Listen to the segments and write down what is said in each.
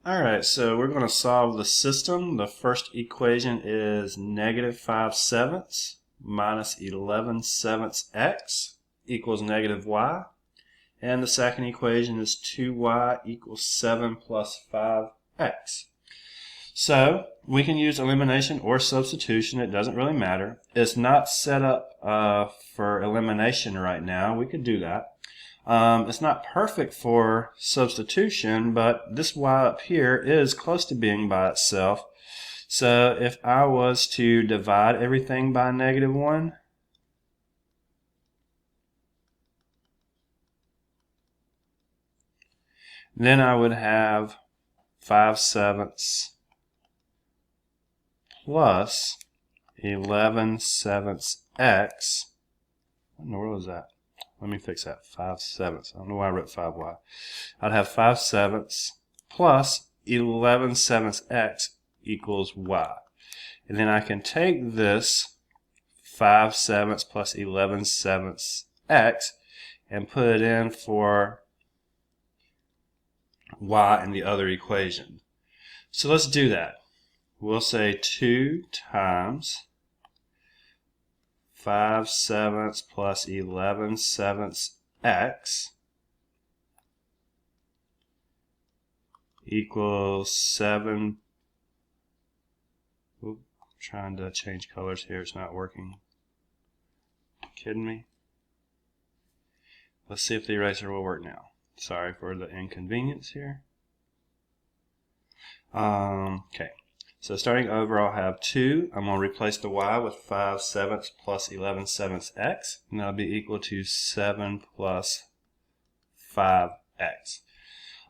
Alright, so we're going to solve the system. The first equation is negative 5/7 minus 11/7 x equals negative y. And the second equation is 2y equals 7 plus 5x. So we can use elimination or substitution. It doesn't really matter. It's not set up for elimination right now. We could do that. It's not perfect for substitution, but this y up here is close to being by itself. So if I was to divide everything by -1, then I would have 5/7 plus 11/7 x. What in the world is that? Let me fix that. 5/7. I don't know why I wrote 5y. I'd have 5/7 plus 11/7 x equals y. And then I can take this 5/7 plus 11/7 x and put it in for y in the other equation. So let's do that. We'll say 2 times 5/7 plus 11/7 x equals 7. Ooh, trying to change colors here. It's not working. Kidding me? Let's see if the eraser will work now. Sorry for the inconvenience here. Okay. So starting over, I'll have 2. I'm going to replace the y with 5/7 plus 11/7 x, and that'll be equal to 7 plus 5x.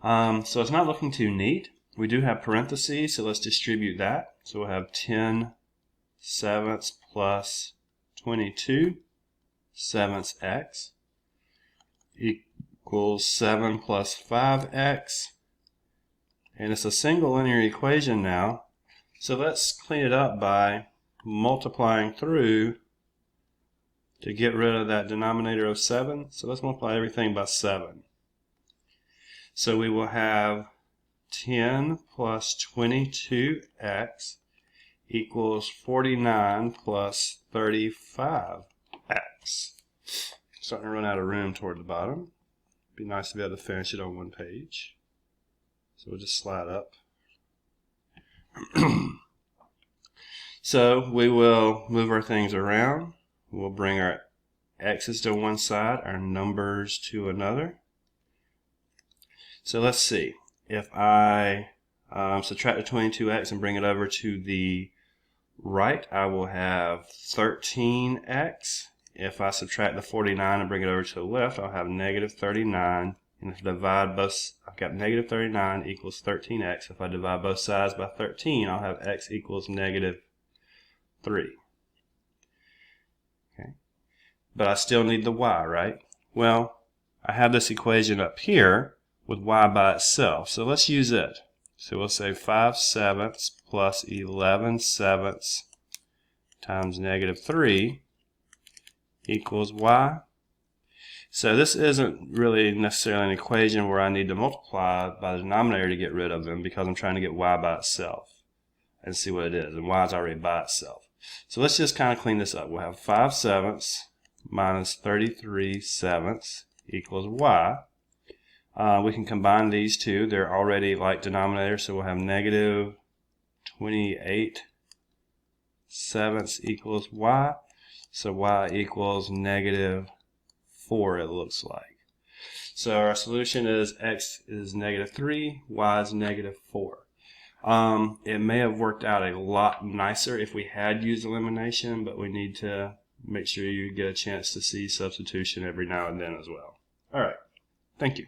So it's not looking too neat. We do have parentheses, so let's distribute that. So we'll have 10/7 plus 22/7 equals 7 plus 5x. And it's a single linear equation now. So let's clean it up by multiplying through to get rid of that denominator of 7. So let's multiply everything by 7. So we will have 10 plus 22x equals 49 plus 35x. Starting to run out of room toward the bottom. Be nice to be able to finish it on one page. So we'll just slide up. So we will move our things around. We'll bring our x's to one side, our numbers to another. So let's see. If I subtract the 22x and bring it over to the right, I will have 13x. If I subtract the 49 and bring it over to the left, I'll have negative 39. And if I divide both, I've got negative 39 equals 13x. If I divide both sides by 13, I'll have x equals negative 3. Okay. But I still need the y, right? Well, I have this equation up here with y by itself. So let's use it. So we'll say 5/7 plus 11/7 times negative 3 equals y. So this isn't really necessarily an equation where I need to multiply by the denominator to get rid of them, because I'm trying to get y by itself and see what it is. And y is already by itself. So let's just kind of clean this up. We'll have 5/7 minus 33/7 equals y. We can combine these two. They're already like denominators, so we'll have negative 28/7 equals y. So y equals negative 4, it looks like. So our solution is x is negative 3, y is negative 4. It may have worked out a lot nicer if we had used elimination, but we need to make sure you get a chance to see substitution every now and then as well. Alright, thank you.